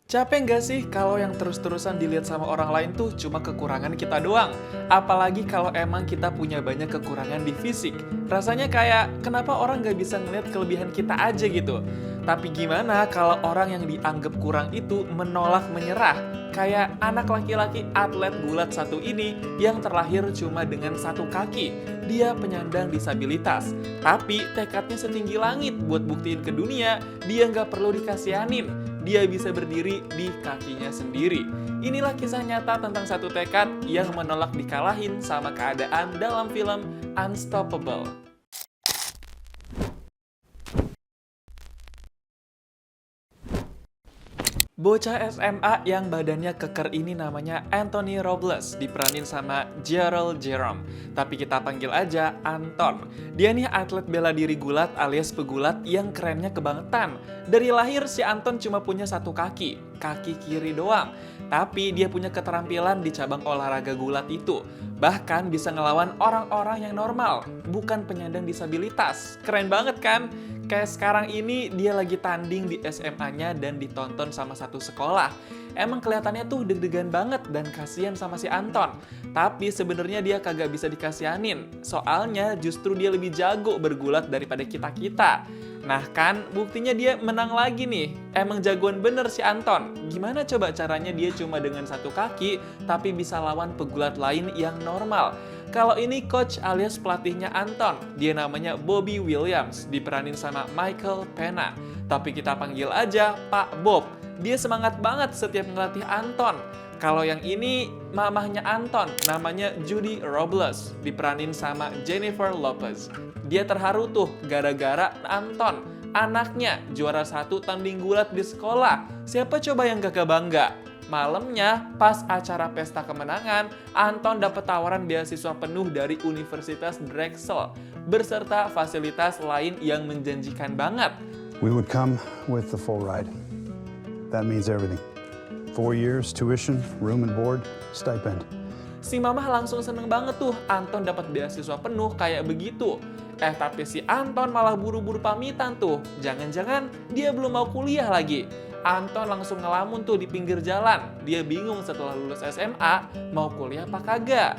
Capek nggak sih kalau yang terus-terusan dilihat sama orang lain tuh cuma kekurangan kita doang? Apalagi kalau emang kita punya banyak kekurangan di fisik. Rasanya kayak, kenapa orang nggak bisa ngeliat kelebihan kita aja gitu? Tapi gimana kalau orang yang dianggap kurang itu menolak menyerah? Kayak anak laki-laki atlet gulat satu ini yang terlahir cuma dengan satu kaki. Dia penyandang disabilitas. Tapi tekadnya setinggi langit buat buktiin ke dunia, dia nggak perlu dikasihanin. Dia bisa berdiri di kakinya sendiri. Inilah kisah nyata tentang satu tekad yang menolak dikalahin sama keadaan dalam film Unstoppable. Bocah SMA yang badannya keker ini namanya Anthony Robles, diperanin sama Gerald Jerome. Tapi kita panggil aja Anton. Dia nih atlet bela diri gulat alias pegulat yang kerennya kebangetan. Dari lahir si Anton cuma punya satu kaki kiri doang. Tapi dia punya keterampilan di cabang olahraga gulat itu. Bahkan bisa ngelawan orang-orang yang normal, bukan penyandang disabilitas. Keren banget kan? Kayak sekarang ini dia lagi tanding di SMA-nya dan ditonton sama satu sekolah. Emang kelihatannya tuh deg-degan banget dan kasihan sama si Anton. Tapi sebenarnya dia kagak bisa dikasihanin. Soalnya justru dia lebih jago bergulat daripada kita-kita. Nah kan, buktinya dia menang lagi nih. Emang jagoan bener si Anton. Gimana coba caranya dia cuma dengan satu kaki, tapi bisa lawan pegulat lain yang normal? Kalau ini coach alias pelatihnya Anton, dia namanya Bobby Williams, diperanin sama Michael Pena. Tapi kita panggil aja Pak Bob. Dia semangat banget setiap ngelatih Anton. Kalau yang ini, mamahnya Anton, namanya Judy Robles, diperanin sama Jennifer Lopez. Dia terharu tuh gara-gara Anton, anaknya juara satu tanding gulat di sekolah. Siapa coba yang gak bangga? Malamnya, pas acara pesta kemenangan, Anton dapat tawaran beasiswa penuh dari Universitas Drexel, berserta fasilitas lain yang menjanjikan banget. We would come with the full ride. That means everything. 4 years, tuition, room and board, stipend. Si mamah langsung seneng banget tuh Anton dapat beasiswa penuh kayak begitu. Tapi si Anton malah buru-buru pamitan tuh. Jangan-jangan dia belum mau kuliah lagi. Anton langsung ngelamun tuh di pinggir jalan. Dia bingung setelah lulus SMA mau kuliah apa kagak.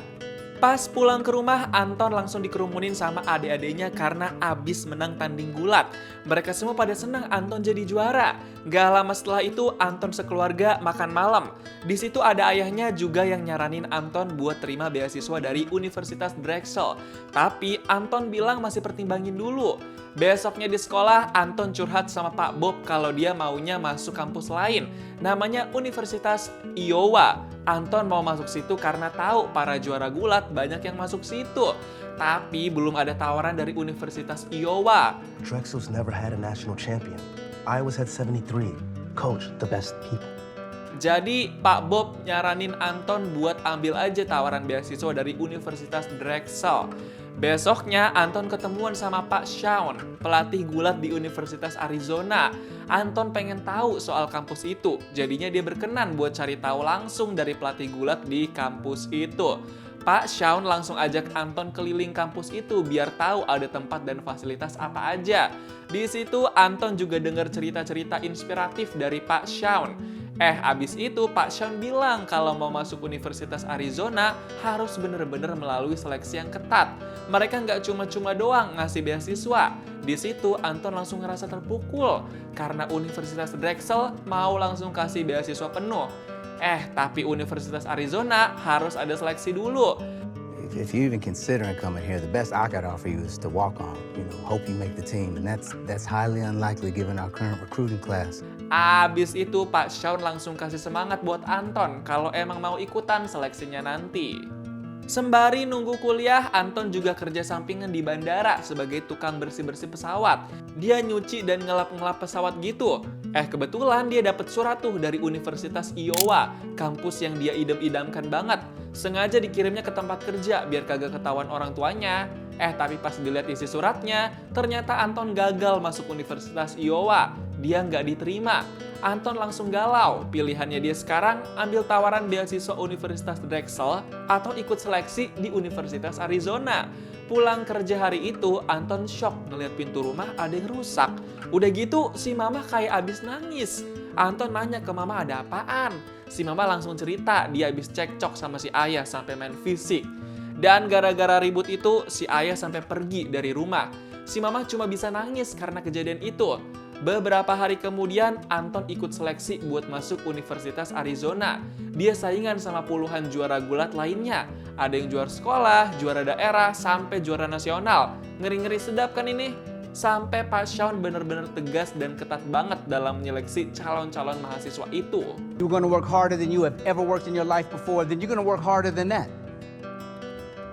Pas pulang ke rumah, Anton langsung dikerumunin sama adik-adiknya karena abis menang tanding gulat. Mereka semua pada senang Anton jadi juara. Gak lama setelah itu, Anton sekeluarga makan malam. Di situ ada ayahnya juga yang nyaranin Anton buat terima beasiswa dari Universitas Drexel. Tapi Anton bilang masih pertimbangin dulu. Besoknya di sekolah, Anton curhat sama Pak Bob kalau dia maunya masuk kampus lain. Namanya Universitas Iowa. Anton mau masuk situ karena tahu para juara gulat banyak yang masuk situ. Tapi belum ada tawaran dari Universitas Iowa. Drexel's never had a national champion. Iowa's had 73. Coach, the best people. Jadi Pak Bob nyaranin Anton buat ambil aja tawaran beasiswa dari Universitas Drexel. Besoknya Anton ketemuan sama Pak Shawn, pelatih gulat di Universitas Arizona. Anton pengen tahu soal kampus itu, jadinya dia berkenan buat cari tahu langsung dari pelatih gulat di kampus itu. Pak Shawn langsung ajak Anton keliling kampus itu biar tahu ada tempat dan fasilitas apa aja. Di situ Anton juga dengar cerita-cerita inspiratif dari Pak Shawn. Abis itu Pak Shawn bilang kalau mau masuk Universitas Arizona harus bener-bener melalui seleksi yang ketat. Mereka nggak cuma-cuma doang ngasih beasiswa. Di situ Anton langsung ngerasa terpukul karena Universitas Drexel mau langsung kasih beasiswa penuh. Tapi Universitas Arizona harus ada seleksi dulu. If you even considering coming here, the best I could offer you is to walk on. Hope you make the team, and that's highly unlikely given our current recruiting class. Abis itu Pak Shawn langsung kasih semangat buat Anton kalau emang mau ikutan seleksinya nanti. Sembari nunggu kuliah, Anton juga kerja sampingan di bandara sebagai tukang bersih-bersih pesawat. Dia nyuci dan ngelap-ngelap pesawat gitu. Kebetulan dia dapat surat tuh dari Universitas Iowa, kampus yang dia idam-idamkan banget. Sengaja dikirimnya ke tempat kerja biar kagak ketahuan orang tuanya. Tapi pas dilihat isi suratnya, ternyata Anton gagal masuk Universitas Iowa. Dia nggak diterima. Anton langsung galau. Pilihannya dia sekarang ambil tawaran beasiswa Universitas Drexel atau ikut seleksi di Universitas Arizona. Pulang kerja hari itu, Anton shock ngeliat pintu rumah ada yang rusak. Udah gitu, si mama kayak abis nangis. Anton nanya ke mama ada apaan. Si mama langsung cerita dia habis cekcok sama si ayah sampai main fisik. Dan gara-gara ribut itu si ayah sampai pergi dari rumah. Si mama cuma bisa nangis karena kejadian itu. Beberapa hari kemudian, Anton ikut seleksi buat masuk Universitas Arizona. Dia saingan sama puluhan juara gulat lainnya. Ada yang juara sekolah, juara daerah, sampai juara nasional. Ngeri-ngeri sedap kan ini? Sampai Pak Shawn benar-benar tegas dan ketat banget dalam menyeleksi calon-calon mahasiswa itu. You're gonna work harder than you have ever worked in your life before, then you're gonna work harder than that.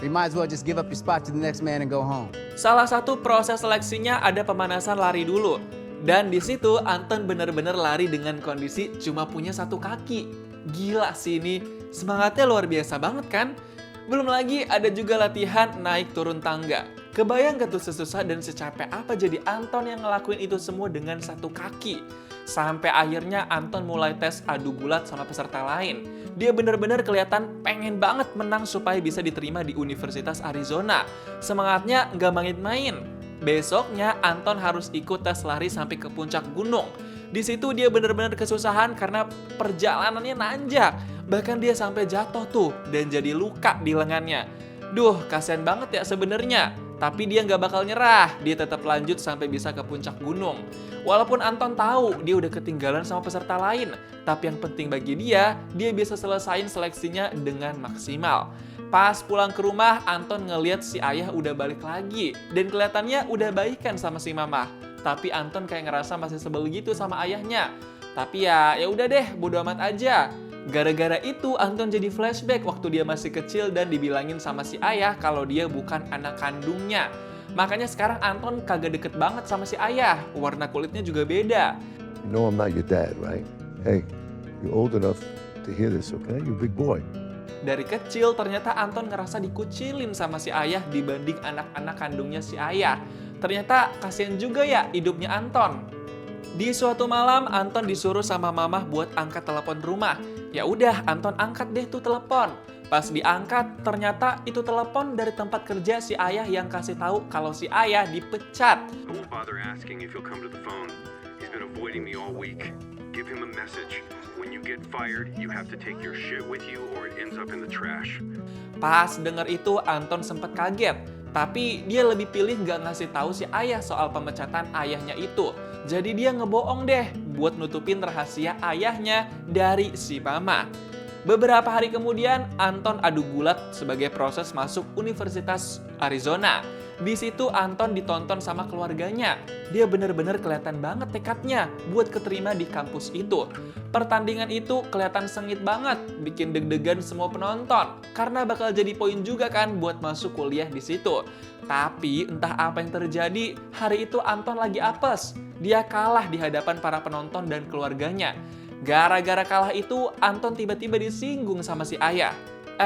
You might as well just give up your spot to the next man and go home. Salah satu proses seleksinya ada pemanasan lari dulu. Dan di situ Anton benar-benar lari dengan kondisi cuma punya satu kaki. Gila sih ini, semangatnya luar biasa banget kan? Belum lagi ada juga latihan naik turun tangga. Kebayang gak tuh sesusah dan secapek apa jadi Anton yang ngelakuin itu semua dengan satu kaki? Sampai akhirnya Anton mulai tes adu gulat sama peserta lain. Dia benar-benar kelihatan pengen banget menang supaya bisa diterima di Universitas Arizona. Semangatnya nggak main-main. Besoknya Anton harus ikut tes lari sampai ke puncak gunung. Di situ dia benar-benar kesusahan karena perjalanannya nanjak. Bahkan dia sampai jatuh tuh dan jadi luka di lengannya. Duh, kasihan banget ya sebenarnya. Tapi dia nggak bakal nyerah. Dia tetap lanjut sampai bisa ke puncak gunung. Walaupun Anton tahu dia udah ketinggalan sama peserta lain. Tapi yang penting bagi dia bisa selesain seleksinya dengan maksimal. Pas pulang ke rumah, Anton ngeliat si ayah udah balik lagi. Dan kelihatannya udah baikan sama si mama. Tapi Anton kayak ngerasa masih sebel gitu sama ayahnya. Tapi ya udah deh, bodo amat aja. Gara-gara itu Anton jadi flashback waktu dia masih kecil dan dibilangin sama si ayah kalau dia bukan anak kandungnya. Makanya sekarang Anton kagak deket banget sama si ayah. Warna kulitnya juga beda. You know I'm not your dad, right? Hey, you're old enough to hear this, okay? You're a big boy. Dari kecil ternyata Anton ngerasa dikucilin sama si ayah dibanding anak-anak kandungnya si ayah. Ternyata kasihan juga ya hidupnya Anton. Di suatu malam Anton disuruh sama mamah buat angkat telepon rumah. Ya udah, Anton angkat deh tuh telepon. Pas diangkat, ternyata itu telepon dari tempat kerja si ayah yang kasih tahu kalau si ayah dipecat. Don't bother asking if he'll come to the phone. He's been avoiding me all week. Give him a message. When you get fired, you have to take your shit with you or it ends up in the trash. Pas denger itu, Anton sempet kaget. Tapi dia lebih pilih nggak ngasih tahu si ayah soal pemecatan ayahnya itu. Jadi dia ngebohong deh buat nutupin rahasia ayahnya dari si mama. Beberapa hari kemudian, Anton adu gulat sebagai proses masuk Universitas Arizona. Di situ Anton ditonton sama keluarganya. Dia bener-bener kelihatan banget tekadnya buat keterima di kampus itu. Pertandingan itu kelihatan sengit banget, bikin deg-degan semua penonton. Karena bakal jadi poin juga kan buat masuk kuliah di situ. Tapi entah apa yang terjadi, hari itu Anton lagi apes. Dia kalah di hadapan para penonton dan keluarganya. Gara-gara kalah itu, Anton tiba-tiba disinggung sama si ayah.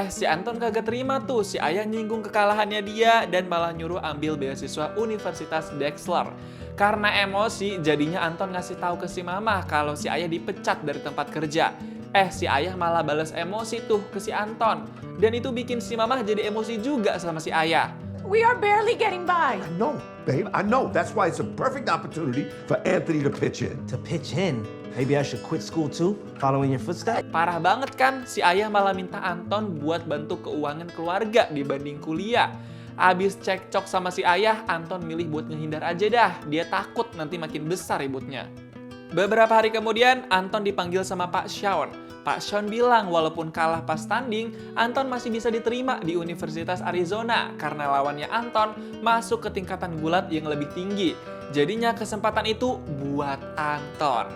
Si Anton kagak terima tuh, si ayah nyinggung kekalahannya dia dan malah nyuruh ambil beasiswa Universitas Drexel. Karena emosi, jadinya Anton ngasih tahu ke si mama kalau si ayah dipecat dari tempat kerja. Si ayah malah balas emosi tuh ke si Anton. Dan itu bikin si mama jadi emosi juga sama si ayah. We are barely getting by. I know, babe, I know. That's why it's a perfect opportunity for Anthony to pitch in. To pitch in, maybe I should quit school too, following your footsteps. Parah banget kan, si ayah malah minta Anton buat bantu keuangan keluarga dibanding kuliah. Abis cekcok sama si ayah, Anton milih buat ngehindar aja dah. Dia takut nanti makin besar ributnya. Beberapa hari kemudian, Anton dipanggil sama Pak Shawn. Pak Shawn bilang walaupun kalah pas tanding, Anton masih bisa diterima di Universitas Arizona karena lawannya Anton masuk ke tingkatan gulat yang lebih tinggi. Jadinya kesempatan itu buat Anton.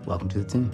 Welcome to the team.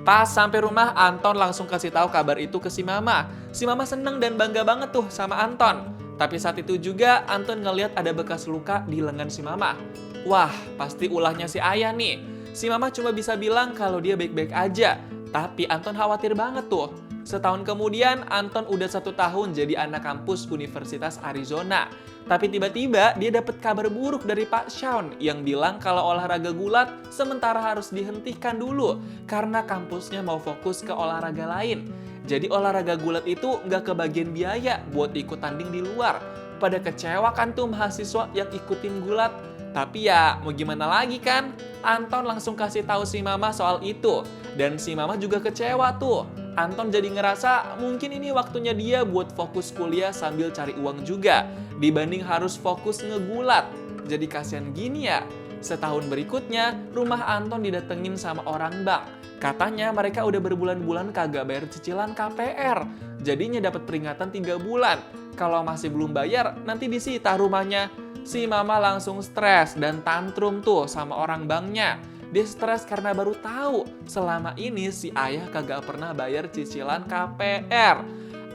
Pas sampai rumah, Anton langsung kasih tahu kabar itu ke si mama. Si mama seneng dan bangga banget tuh sama Anton. Tapi saat itu juga Anton ngeliat ada bekas luka di lengan si mama. Wah, pasti ulahnya si ayah nih. Si mama cuma bisa bilang kalau dia baik-baik aja. Tapi Anton khawatir banget tuh. Setahun kemudian, Anton udah 1 tahun jadi anak kampus Universitas Arizona. Tapi tiba-tiba dia dapat kabar buruk dari Pak Shawn yang bilang kalau olahraga gulat sementara harus dihentikan dulu karena kampusnya mau fokus ke olahraga lain. Jadi olahraga gulat itu nggak kebagian biaya buat ikut tanding di luar. Pada kecewa kan tuh mahasiswa yang ikutin gulat. Tapi ya mau gimana lagi kan? Anton langsung kasih tahu si Mama soal itu. Dan si Mama juga kecewa tuh. Anton jadi ngerasa mungkin ini waktunya dia buat fokus kuliah sambil cari uang juga. Dibanding harus fokus ngegulat. Jadi kasihan gini ya. Setahun berikutnya, rumah Anton didatengin sama orang bank. Katanya mereka udah berbulan-bulan kagak bayar cicilan KPR. Jadinya dapat peringatan 3 bulan. Kalau masih belum bayar, nanti disita rumahnya. Si Mama langsung stres dan tantrum tuh sama orang banknya. Dia stres karena baru tahu selama ini si ayah kagak pernah bayar cicilan KPR.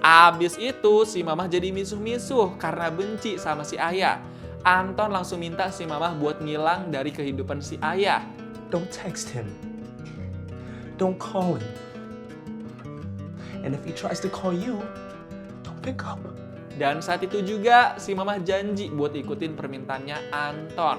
Abis itu si Mama jadi misuh-misuh karena benci sama si ayah. Anton langsung minta si Mama buat ngilang dari kehidupan si ayah. Don't text him. Don't call him. And if he tries to call you, don't pick up. Dan saat itu juga si Mama janji buat ikutin permintaannya Anton.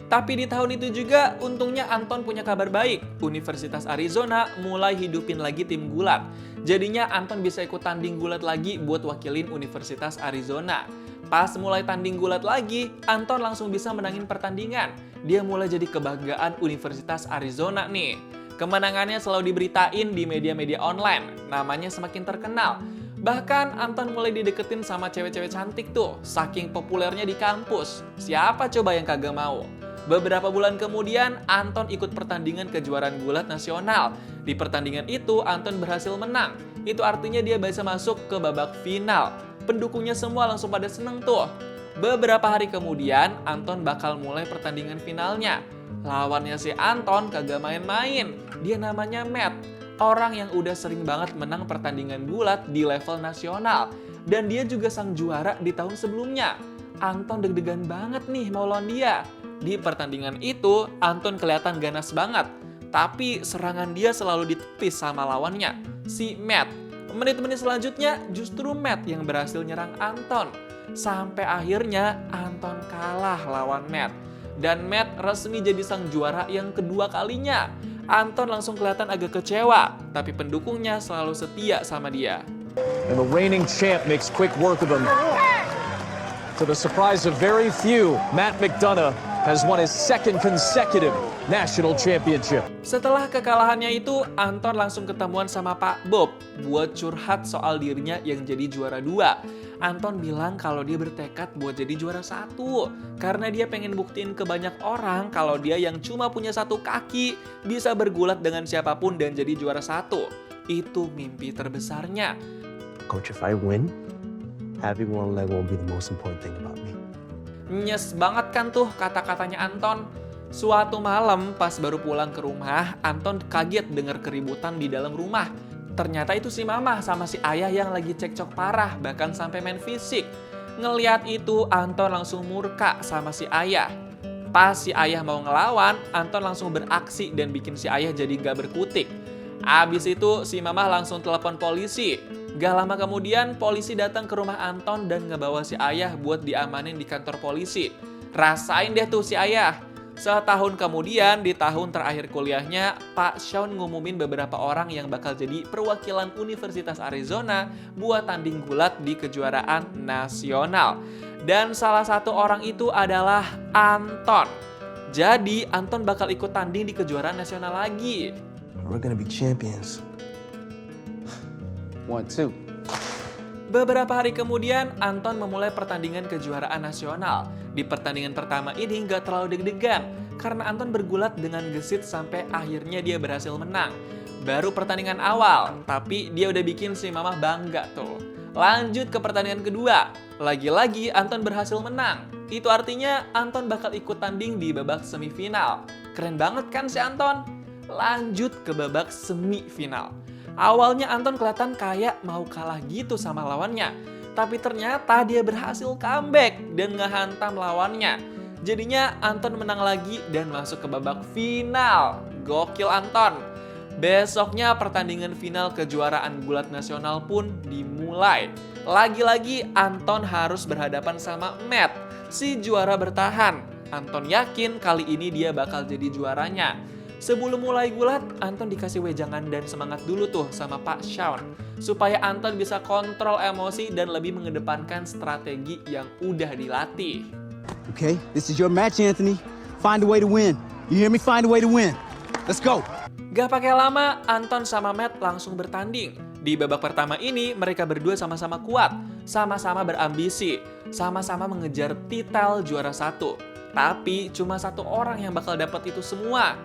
Tapi di tahun itu juga untungnya Anton punya kabar baik. Universitas Arizona mulai hidupin lagi tim gulat. Jadinya Anton bisa ikut tanding gulat lagi buat wakilin Universitas Arizona. Pas mulai tanding gulat lagi, Anton langsung bisa menangin pertandingan. Dia mulai jadi kebanggaan Universitas Arizona nih. Kemenangannya selalu diberitain di media-media online. Namanya semakin terkenal. Bahkan Anton mulai dideketin sama cewek-cewek cantik tuh, saking populernya di kampus. Siapa coba yang kagak mau? Beberapa bulan kemudian, Anton ikut pertandingan kejuaraan gulat nasional. Di pertandingan itu, Anton berhasil menang. Itu artinya dia bisa masuk ke babak final. Pendukungnya semua langsung pada seneng tuh. Beberapa hari kemudian, Anton bakal mulai pertandingan finalnya. Lawannya si Anton kagak main-main. Dia namanya Matt. Orang yang udah sering banget menang pertandingan gulat di level nasional. Dan dia juga sang juara di tahun sebelumnya. Anton deg-degan banget nih mau lawan dia. Di pertandingan itu, Anton kelihatan ganas banget. Tapi serangan dia selalu ditepis sama lawannya, si Matt. Menit-menit selanjutnya, justru Matt yang berhasil nyerang Anton. Sampai akhirnya, Anton kalah lawan Matt. Dan Matt resmi jadi sang juara yang kedua kalinya. Anton langsung kelihatan agak kecewa, tapi pendukungnya selalu setia sama dia. And the reigning champ makes quick work of him. To the surprise of very few, Matt McDonough has won his second consecutive national championship. Setelah kekalahannya itu, Anton langsung ketemuan sama Pak Bob buat curhat soal dirinya yang jadi juara 2. Anton bilang kalau dia bertekad buat jadi juara 1 karena dia pengen buktiin ke banyak orang kalau dia yang cuma punya 1 kaki bisa bergulat dengan siapapun dan jadi juara 1. Itu mimpi terbesarnya. Coach, if I win, having one leg won't be the most important thing about me. Nyes banget kan tuh kata-katanya Anton. Suatu malam pas baru pulang ke rumah, Anton kaget dengar keributan di dalam rumah. Ternyata itu si Mama sama si ayah yang lagi cekcok parah, bahkan sampai main fisik. Ngeliat itu, Anton langsung murka sama si ayah. Pas si ayah mau ngelawan, Anton langsung beraksi dan bikin si ayah jadi gak berkutik. Abis itu, si Mama langsung telepon polisi. Gak lama kemudian, polisi datang ke rumah Anton dan ngebawa si ayah buat diamanin di kantor polisi. Rasain deh tuh si ayah. Setahun kemudian, di tahun terakhir kuliahnya, Pak Shawn ngumumin beberapa orang yang bakal jadi perwakilan Universitas Arizona buat tanding gulat di kejuaraan nasional. Dan salah satu orang itu adalah Anton. Jadi, Anton bakal ikut tanding di kejuaraan nasional lagi. We're gonna be champions. 1-2. Beberapa hari kemudian, Anton memulai pertandingan kejuaraan nasional. Di pertandingan pertama ini nggak terlalu deg-degan, karena Anton bergulat dengan gesit sampai akhirnya dia berhasil menang. Baru pertandingan awal, tapi dia udah bikin si Mama bangga tuh. Lanjut ke pertandingan kedua, lagi-lagi Anton berhasil menang. Itu artinya Anton bakal ikut tanding di babak semifinal. Keren banget kan si Anton? Lanjut ke babak semifinal. Awalnya Anton kelihatan kayak mau kalah gitu sama lawannya. Tapi ternyata dia berhasil comeback dan ngehantam lawannya. Jadinya Anton menang lagi dan masuk ke babak final. Gokil Anton. Besoknya pertandingan final kejuaraan gulat nasional pun dimulai. Lagi-lagi Anton harus berhadapan sama Matt, si juara bertahan. Anton yakin kali ini dia bakal jadi juaranya. Sebelum mulai gulat, Anton dikasih wejangan dan semangat dulu tuh sama Pak Shawn. Supaya Anton bisa kontrol emosi dan lebih mengedepankan strategi yang udah dilatih. Okay, this is your match, Anthony. Find a way to win. You hear me? Find a way to win. Let's go. Gak pakai lama, Anton sama Matt langsung bertanding. Di babak pertama ini, mereka berdua sama-sama kuat, sama-sama berambisi, sama-sama mengejar titel juara 1. Tapi cuma satu orang yang bakal dapat itu semua.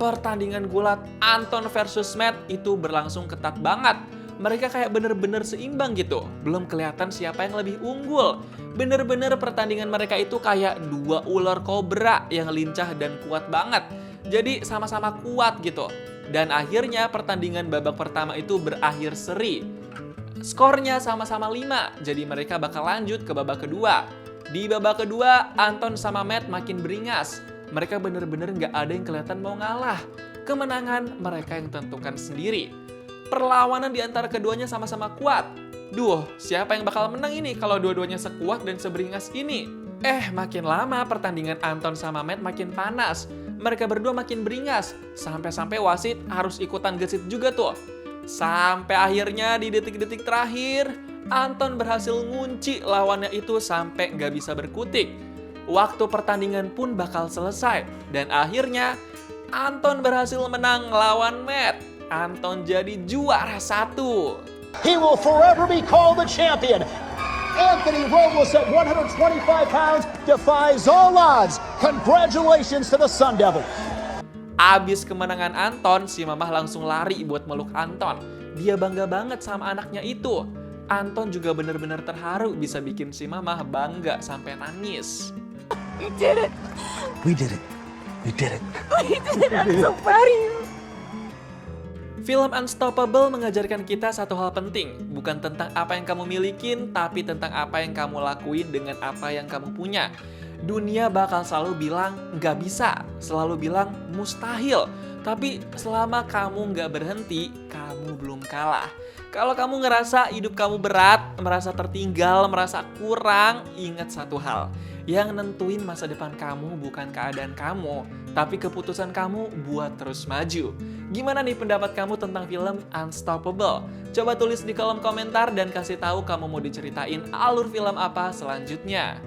Pertandingan gulat Anton versus Matt itu berlangsung ketat banget. Mereka kayak bener-bener seimbang gitu. Belum kelihatan siapa yang lebih unggul. Bener-bener pertandingan mereka itu kayak dua ular kobra yang lincah dan kuat banget. Jadi sama-sama kuat gitu. Dan akhirnya pertandingan babak pertama itu berakhir seri. Skornya sama-sama 5, jadi mereka bakal lanjut ke babak kedua. Di babak kedua, Anton sama Matt makin beringas. Mereka bener-bener nggak ada yang kelihatan mau ngalah. Kemenangan mereka yang tentukan sendiri. Perlawanan di antara keduanya sama-sama kuat. Duh, siapa yang bakal menang ini kalau dua-duanya sekuat dan seberingas ini? Makin lama pertandingan Anton sama Matt makin panas. Mereka berdua makin beringas, sampai-sampai wasit harus ikutan gesit juga tuh. Sampai akhirnya di detik-detik terakhir, Anton berhasil ngunci lawannya itu sampai nggak bisa berkutik. Waktu pertandingan pun bakal selesai, dan akhirnya Anton berhasil menang lawan Matt. Anton jadi juara 1. He will forever be called the champion. Anthony Robles at 125 pounds defies all odds. Congratulations to the Sun Devil. Abis kemenangan Anton, si mamah langsung lari buat meluk Anton. Dia bangga banget sama anaknya itu. Anton juga bener-bener terharu bisa bikin si mamah bangga sampai nangis. You did it. We did it. We did it. We did it. I'm so proud of you. Film Unstoppable mengajarkan kita satu hal penting, bukan tentang apa yang kamu milikin, tapi tentang apa yang kamu lakuin dengan apa yang kamu punya. Dunia bakal selalu bilang nggak bisa, selalu bilang mustahil. Tapi selama kamu nggak berhenti, kamu belum kalah. Kalau kamu ngerasa hidup kamu berat, merasa tertinggal, merasa kurang, ingat satu hal. Yang nentuin masa depan kamu bukan keadaan kamu, tapi keputusan kamu buat terus maju. Gimana nih pendapat kamu tentang film Unstoppable? Coba tulis di kolom komentar dan kasih tahu kamu mau diceritain alur film apa selanjutnya.